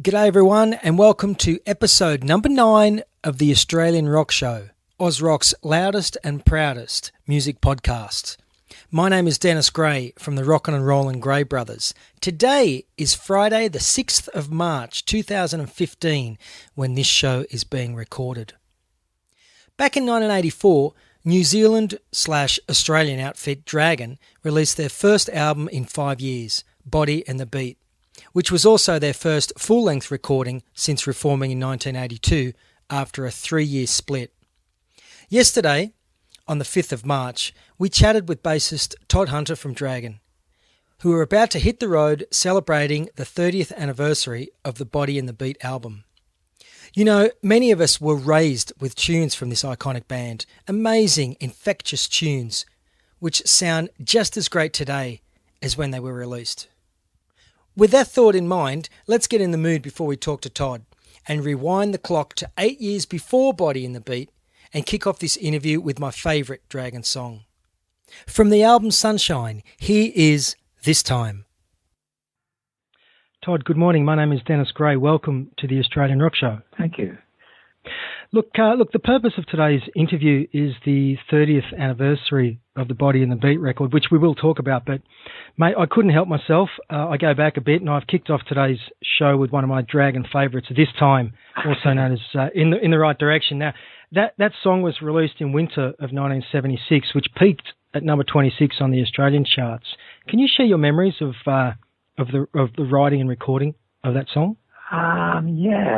G'day everyone and welcome to episode number 9 of the Australian Rock Show, Ausrock's loudest and proudest music podcast. My name is Dennis Gray from the Rockin' and Rollin' Gray Brothers. Today is Friday the 6th of March 2015 when this show is being recorded. Back in 1984, New Zealand/Australian outfit Dragon released their first album in 5 years, Body and the Beat, which was also their first full-length recording since reforming in 1982 after a 3-year split. Yesterday, on the 5th of March, we chatted with bassist Todd Hunter from Dragon, who were about to hit the road celebrating the 30th anniversary of the Body and the Beat album. You know, many of us were raised with tunes from this iconic band, amazing, infectious tunes, which sound just as great today as when they were released. With that thought in mind, let's get in the mood before we talk to Todd and rewind the clock to 8 years before Body and the Beat and kick off this interview with my favourite Dragon song. From the album Sunshine, here is This Time. Todd, good morning. My name is Dennis Gray. Welcome to the Australian Rock Show. Thank you. Look, the purpose of today's interview is the 30th anniversary of the Body and the Beat record, which we will talk about. But, mate, I couldn't help myself. I go back a bit, and I've kicked off today's show with one of my Dragon favourites, This Time, also known as In the Right Direction. Now, that song was released in winter of 1976, which peaked at number 26 on the Australian charts. Can you share your memories of the writing and recording of that song?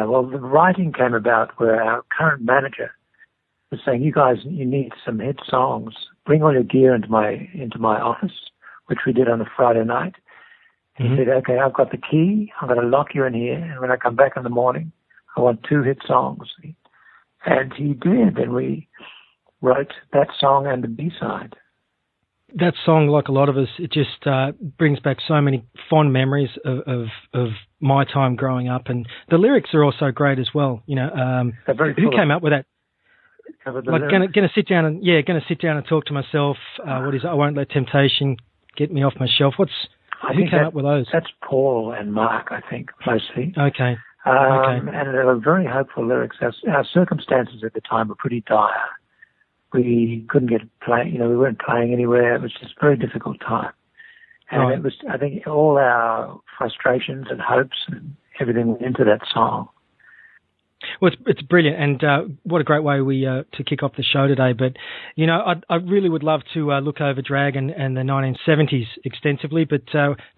Well, the writing came about where our current manager was saying, "You guys, you need some hit songs. Bring all your gear into my office," which we did on a Friday night. Mm-hmm. He said, "Okay, I've got the key. I'm going to lock you in here, and when I come back in the morning, I want 2 hit songs." And he did, and we wrote that song and the B-side. That song, like a lot of us, it just brings back so many fond memories of my time growing up, and the lyrics are also great as well. You know, who came up with that? Like, going to sit down and talk to myself. What is it? I won't let temptation get me off my shelf. Who came up with those? That's Paul and Mark, I think, mostly. Okay. And they were very hopeful lyrics. Our circumstances at the time were pretty dire. We couldn't get playing, we weren't playing anywhere. It was just a very difficult time. And It was, I think, all our frustrations and hopes and everything went into that song. Well, it's brilliant, and what a great way to kick off the show today. But, I really would love to look over Dragon and the 1970s extensively, but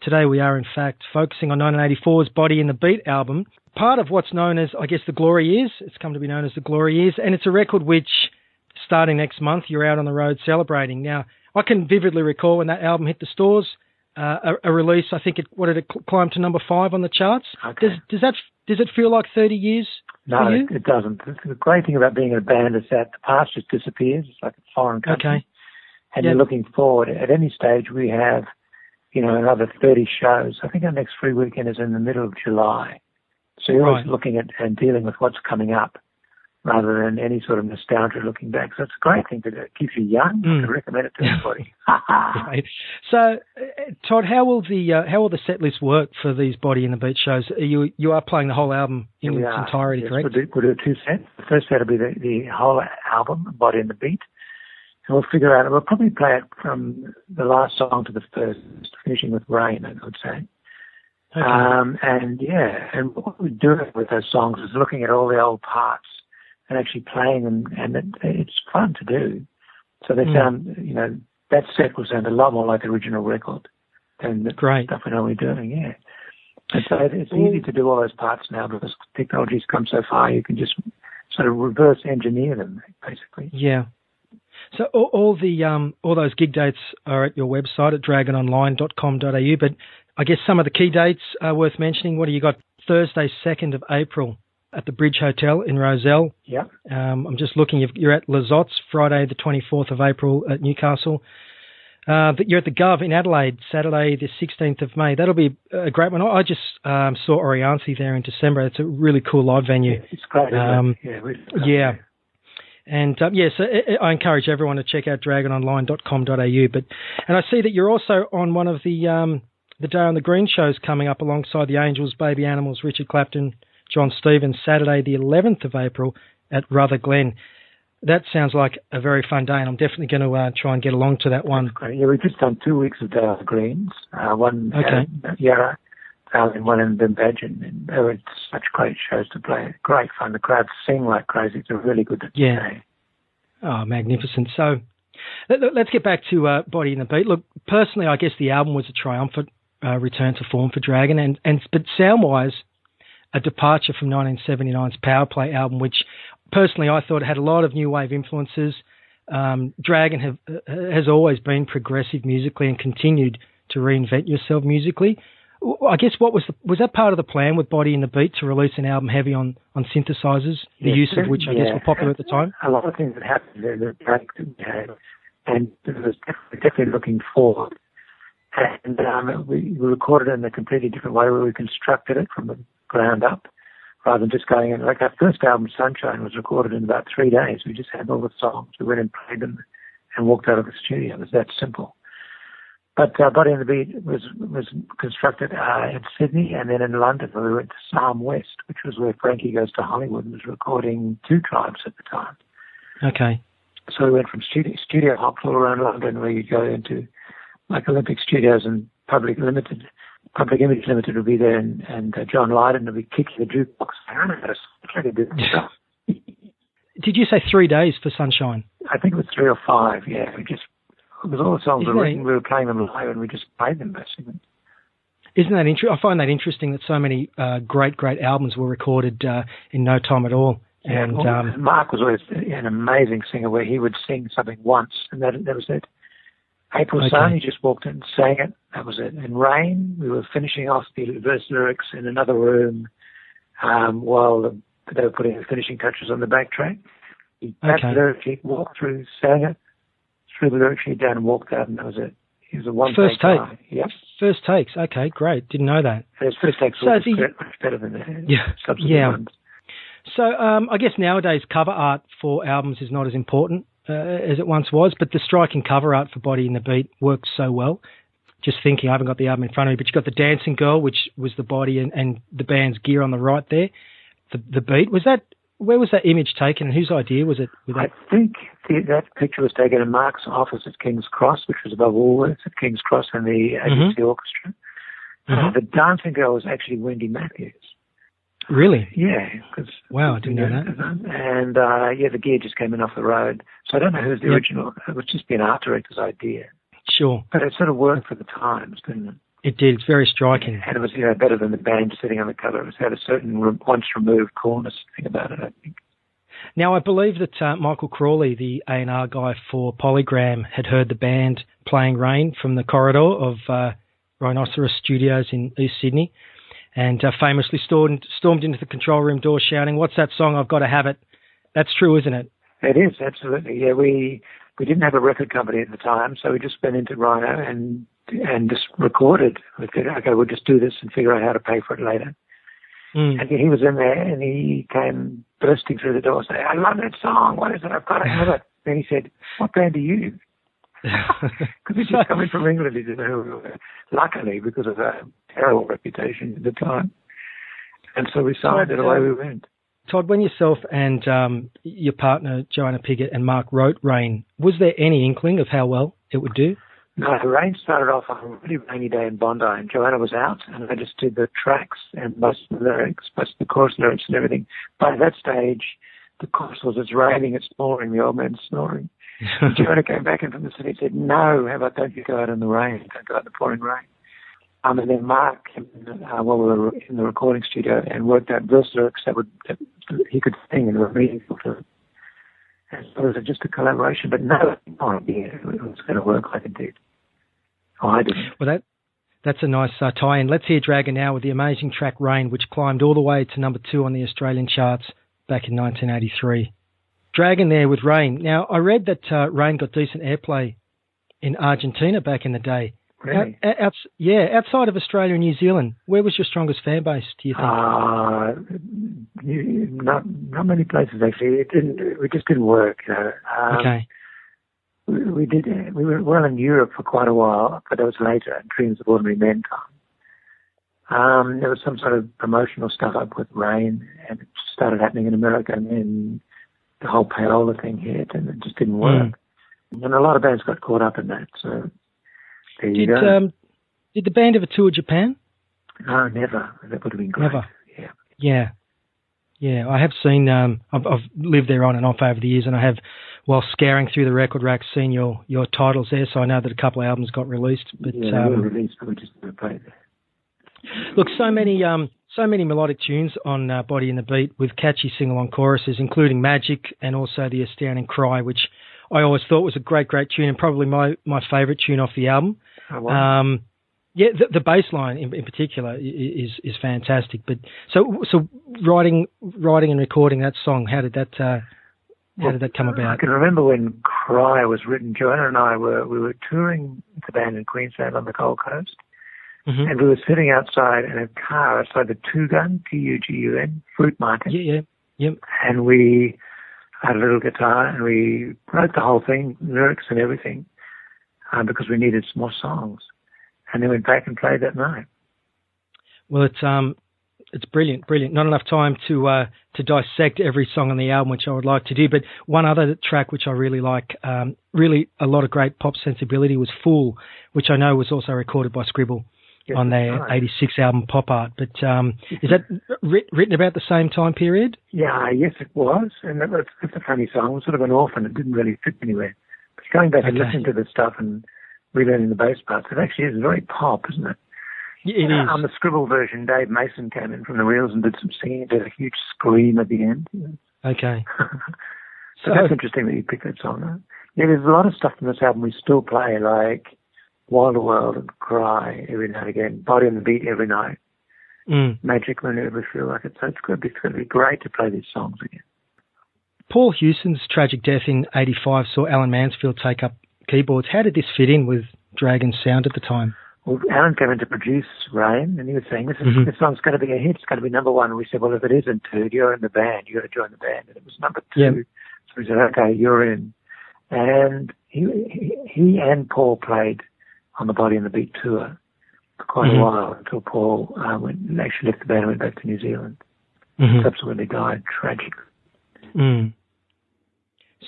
today we are, in fact, focusing on 1984's Body and the Beat album, part of what's known as, I guess, the Glory Years. It's come to be known as the Glory Years, and it's a record which, starting next month, you're out on the road celebrating. Now, I can vividly recall when that album hit the stores, a release, I think it climbed to number 5 on the charts. Okay. Does it feel like 30 years for you? No, it doesn't. The great thing about being in a band is that the past just disappears. It's like a foreign country. Okay. And you're looking forward. At any stage, we have, another 30 shows. I think our next free weekend is in the middle of July. So you're always looking at and dealing with what's coming up, rather than any sort of nostalgia looking back. So it's a great thing to do. It keeps you young. I can recommend it to everybody. Right. So, Todd, how will the set list work for these Body and the Beat shows? You are playing the whole album in its entirety, yes, correct? We'll do 2 sets. The first set will be the whole album, Body and the Beat. And we'll figure out, we'll probably play it from the last song to the first, finishing with Rain, I would say. Okay. And what we're doing with those songs is looking at all the old parts and actually playing them, and it's fun to do. So they sound, that set will sound a lot more like the original record than the stuff we're normally doing, yeah. And so it's easy to do all those parts now because technology's come so far, you can just sort of reverse engineer them, basically. Yeah. So all those gig dates are at your website at dragononline.com.au, but I guess some of the key dates are worth mentioning. What do you got? Thursday, 2nd of April at the Bridge Hotel in Rozelle. Yeah. I'm just looking. You're at Lizottes Friday, the 24th of April at Newcastle. But you're at the Gov in Adelaide Saturday, the 16th of May. That'll be a great one. I just saw Orianthi there in December. It's a really cool live venue. Yeah, it's great, isn't it? Yeah. And so I encourage everyone to check out dragononline.com.au. And I see that you're also on one of the the Day on the Green show's coming up alongside the Angels, Baby Animals, Richard Clapton, John Stevens, Saturday the 11th of April at Ruther Glen. That sounds like a very fun day, and I'm definitely going to try and get along to that one. That's great. Yeah, we've just done 2 weeks of Day on the Greens. One at Yarra, and one in Bimbadgen, and they were such great shows to play. Great fun. The crowd sing like crazy. It's a really good day. Oh, magnificent. So let's get back to Body in the Beat. Look, personally, I guess the album was a triumphant return to form for Dragon, but sound-wise, a departure from 1979's Power Play album, which personally I thought had a lot of new wave influences. Dragon has always been progressive musically and continued to reinvent yourself musically. I guess was that part of the plan with Body in the Beat to release an album heavy on synthesizers, the use of which I guess were popular at the time? A lot of things that happened there, the break that we had, and it was definitely looking forward. And we recorded it in a completely different way where we constructed it from the ground up rather than just going in. Like our first album, Sunshine, was recorded in about 3 days. We just had all the songs. We went and played them and walked out of the studio. It was that simple. But Body in the Beat was constructed in Sydney and then in London, where we went to Psalm West, which was where Frankie Goes to Hollywood and was recording Two Tribes at the time. Okay. So we went from studio hops all around London, where you go into like Olympic Studios and Public Image Limited would be there, and John Lydon would be kicking the jukebox. I don't know how to do this stuff. Did you say 3 days for Sunshine? I think it was 3 or 5, yeah. It was all the songs were written, we were playing them live and we just played them basically. Isn't that interesting? I find that interesting that so many great albums were recorded in no time at all. Yeah, and Mark was always an amazing singer where he would sing something once and that was it. April Sun, he just walked in and sang it. That was it. In Rain, we were finishing off the verse lyrics in another room while they were putting the finishing touches on the backtrack. He passed the lyric sheet, walked through, sang it, threw the lyric sheet down and walked out, and that was it. He was a one-take guy. Yep. First takes. Okay, great. Didn't know that. And his first takes were much better than the subsequent ones. So I guess nowadays cover art for albums is not as important as it once was, but the striking cover art for Body in the Beat works so well. Just thinking, I haven't got the album in front of me, but you've got the Dancing Girl, which was the body and the band's gear on the right there. The beat, where was that image taken and whose idea was it? I think that picture was taken in Mark's office at King's Cross, which was above Woolworths at King's Cross and the ABC Orchestra. The Dancing Girl was actually Wendy Matthews. Really? Yeah. Wow, I didn't know that. And, the gear just came in off the road. So I don't know who's the original. It was just an art director's idea. Sure. But it sort of worked for the times, didn't it? It did. It's very striking. And it was, better than the band sitting on the cover. It had a certain once-removed coolness thing about it, I think. Now, I believe that Michael Crawley, the A&R guy for Polygram, had heard the band playing Rain from the corridor of Rhinoceros Studios in East Sydney and famously stormed into the control room door shouting, "What's that song? I've got to have it." That's true, isn't it? It is, absolutely. Yeah, we didn't have a record company at the time, so we just went into Rhino and just recorded. We said, okay, we'll just do this and figure out how to pay for it later. And he was in there and he came bursting through the door saying, "I love that song. What is it? I've got to have it." Then he said, "What band are you?" Because he's just coming from England. He didn't know who we were. Luckily, because of our terrible reputation at the time. And so we signed it, away we went. Todd, when yourself and your partner, Joanna Piggott, and Mark wrote Rain, was there any inkling of how well it would do? No, the Rain started off on a really rainy day in Bondi, and Joanna was out, and I just did the tracks and most of the lyrics, most of the chorus lyrics and everything. By that stage, the chorus was, "It's raining, it's pouring, the old man's snoring." And Joanna came back in from the city and said, "No, how about don't you go out in the rain, don't go out in the pouring rain." And then Mark came in, while we were in the recording studio and worked out verse lyrics that he could sing and were meaningful to him. And so it was just a collaboration, but no idea it was going to work like it did. Oh, I didn't. Well, that's a nice tie-in. Let's hear Dragon now with the amazing track Rain, which climbed all the way to number 2 on the Australian charts back in 1983. Dragon there with Rain. Now, I read that Rain got decent airplay in Argentina back in the day. Really? Outside of Australia and New Zealand, where was your strongest fan base, do you think? Not many places, actually. We just didn't work, Okay. We were well in Europe for quite a while, but that was later, Dreams of Ordinary Men time. There was some sort of promotional stuff up with Rain, and it started happening in America, and then the whole payola thing hit, and it just didn't work. And a lot of bands got caught up in that, so there you go. Did the band ever tour Japan? No, never. That would have been great. Never? Yeah. Yeah, I have seen, I've lived there on and off over the years, and I have, while scouring through the record racks, seen your titles there, so I know that a couple of albums got released. But, yeah, they were released, but we just never played there. Look, so many melodic tunes on Body and the Beat with catchy sing-along choruses, including Magic and also The Astounding Cry, which I always thought was a great tune and probably my favourite tune off the album. Oh, wow. Yeah, the bass line in particular is fantastic. But so writing and recording that song, how did that come about? I can remember when Cry was written. Joanna and I we were touring the band in Queensland on the Gold Coast, and we were sitting outside in a car outside the Tugun, Tugun, fruit market. Yeah. And we had a little guitar and we wrote the whole thing, lyrics and everything, because we needed some more songs. And then went back and played that night. Well, it's brilliant. Not enough time to dissect every song on the album, which I would like to do. But one other track which I really like, really a lot of great pop sensibility, was Fool, which I know was also recorded by Scribble on their '86 album Pop Art. But is that written about the same time period? Yeah, yes, it was. And it's a funny song. It was sort of an orphan. It didn't really fit anywhere. But going back and listening to the stuff and relearning the bass parts, it actually is very pop, isn't it? It is. On the Scribble version, Dave Mason came in from the Reels and did some singing, did a huge scream at the end. Okay. So that's interesting that you picked that song up. Yeah, there's a lot of stuff from this album we still play, like Wilder World and Cry every now and again, Body on the Beat every night, Magic whenever we feel like it. So it's going to be great to play these songs again. Paul Hewson's tragic death in '85 saw Alan Mansfield take up keyboards. How did this fit in with Dragon's sound at the time? Well, Alan came in to produce Rain, and he was saying, this song's going to be a hit, it's going to be number one. And we said, well, if it isn't, dude, you're in the band, you got to join the band. And it was number two. Yep. So we said, okay, you're in. And he and Paul played on the Body and the Beat tour for quite a while, until Paul actually left the band and went back to New Zealand. Subsequently died tragically.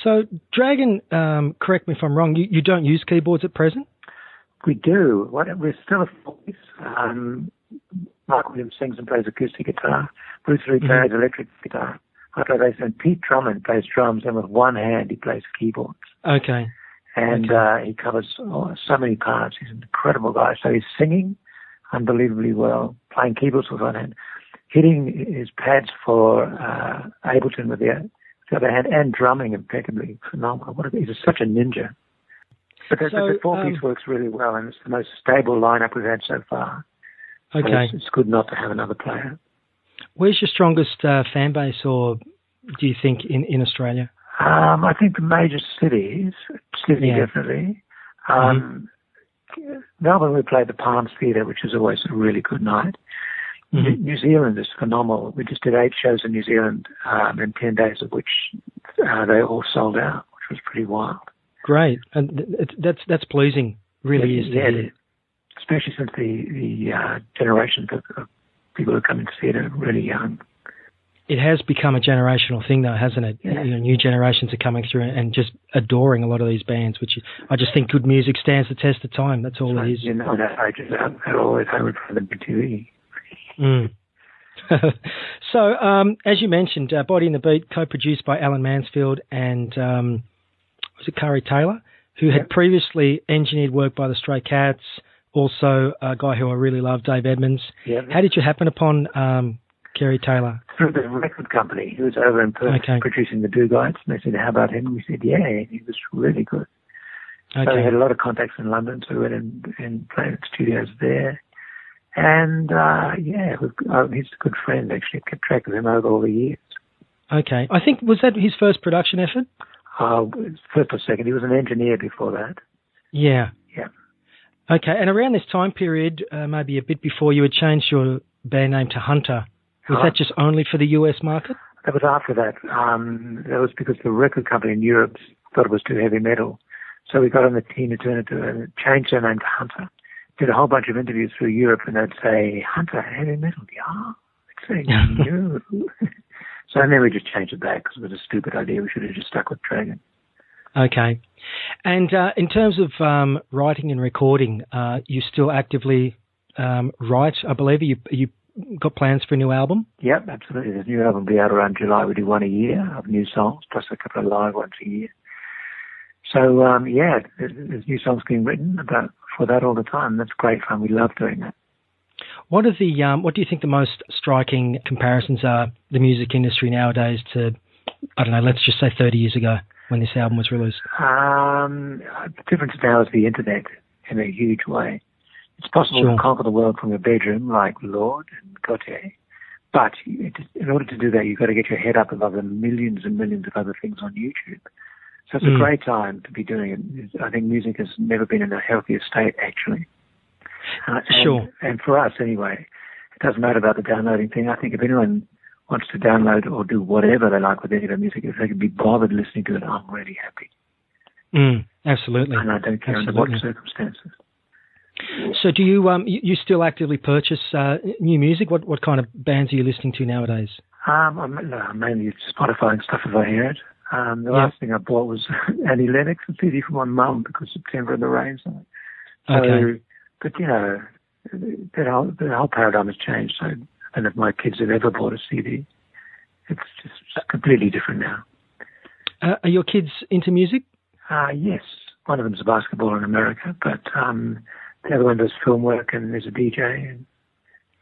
So, Dragon, correct me if I'm wrong, you don't use keyboards at present? We do. We're still a voice. Mark Williams sings and plays acoustic guitar. Bruce Lee plays electric guitar. I play bass, and Pete Drummond plays drums, and with one hand he plays keyboards. Okay. And he covers so many parts. He's an incredible guy. So he's singing unbelievably well, playing keyboards with one hand, hitting his pads for Ableton with the other hand, and drumming impeccably. Phenomenal. He's such a ninja. But the four-piece works really well, and it's the most stable lineup we've had so far. Okay. So it's good not to have another player. Where's your strongest fan base, or do you think, in Australia? I think the major cities, Sydney definitely. Melbourne, we played the Palms Theatre, which is always a really good night. New Zealand is phenomenal. We just did 8 shows in New Zealand in 10 days, of which they all sold out, which was pretty wild. Great, and that's pleasing, really is to hear. Especially since the generations of people who come into theatre are really young. It has become a generational thing, though, hasn't it? Yeah. New generations are coming through and just adoring a lot of these bands, which I just think good music stands the test of time. That's all it is. You know, that I just always heard from the TV. So, as you mentioned, Body and the Beat, co-produced by Alan Mansfield and was it Corey Taylor, who had previously engineered work by the Stray Cats, also a guy who I really love, Dave Edmonds. Yeah. How did you happen upon Kerry Taylor? Through the record company. He was over in Perth producing the Do Guides, and they said, how about him? And we said, yeah, he was really good. So we had a lot of contacts in London, so we went and played at studios there. And, he's a good friend, actually. I kept track of him over all the years. Okay. I think, was that his first production effort? First or second. He was an engineer before that. Yeah. Yeah. Okay. And around this time period, maybe a bit before, you had changed your band name to Hunter. Was that just only for the US market? That was after that. That was because the record company in Europe thought it was too heavy metal. So we got on the team to turn it to, change their name to Hunter, did a whole bunch of interviews through Europe, and they'd say, Hunter, heavy metal, yeah. I'd say, no. So then we just changed it back because it was a stupid idea. We should have just stuck with Dragon. Okay. And in terms of writing and recording, you still actively write, I believe. You got plans for a new album? Yep, absolutely. The new album will be out around July. We do one a year of new songs, plus a couple of live ones a year. So, there's new songs being written for that all the time. That's great fun. We love doing that. What do you think the most striking comparisons are, the music industry nowadays to, I don't know, let's just say 30 years ago when this album was released? The difference now is the internet in a huge way. It's possible to conquer the world from your bedroom like Lord and Gautier, but in order to do that, you've got to get your head up above the millions and millions of other things on YouTube. So it's a great time to be doing it. I think music has never been in a healthier state, actually. And for us, anyway, it doesn't matter about the downloading thing. I think if anyone wants to download or do whatever they like with any of their music, if they can be bothered listening to it, I'm really happy. Absolutely. And I don't care under what circumstances. So do you still actively purchase new music? What kind of bands are you listening to nowadays? Mainly Spotify and stuff if I hear it. The last thing I bought was Annie Lennox, a CD from my mum because September and the Rain. Okay. But, the whole paradigm has changed. So, and if my kids have ever bought a CD, it's just completely different now. Are your kids into music? Yes. One of them's a basketballer in America, but the other one does film work and is a DJ. And,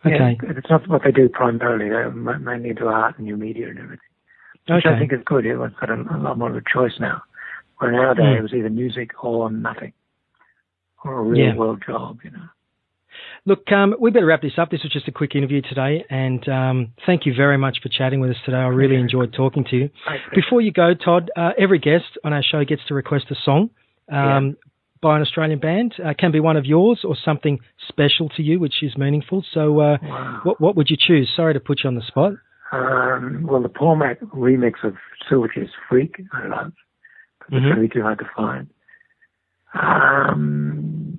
it's not what they do primarily. They're mainly into art and new media and everything. Which I think is good. Everyone's got a lot more of a choice now. Where nowadays it was either music or nothing. Or a real world job, Look, we better wrap this up. This was just a quick interview today, and thank you very much for chatting with us today. I really enjoyed talking to you. Before you go, Todd, every guest on our show gets to request a song by an Australian band. Can be one of yours or something special to you, which is meaningful. So what would you choose? Sorry to put you on the spot. Well, the Paul Mac remix of Silverchair's Freak, I love. But it's really too hard to find.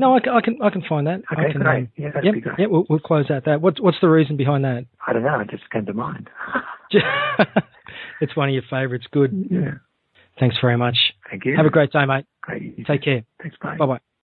No, I can find that. Okay, great. Yeah, that'd be great. Yeah, we'll close out that. What's the reason behind that? I don't know. It just came to mind. It's one of your favourites. Good. Yeah. Thanks very much. Thank you. Have a great day, mate. Great. Take care. Thanks, bye. Bye-bye.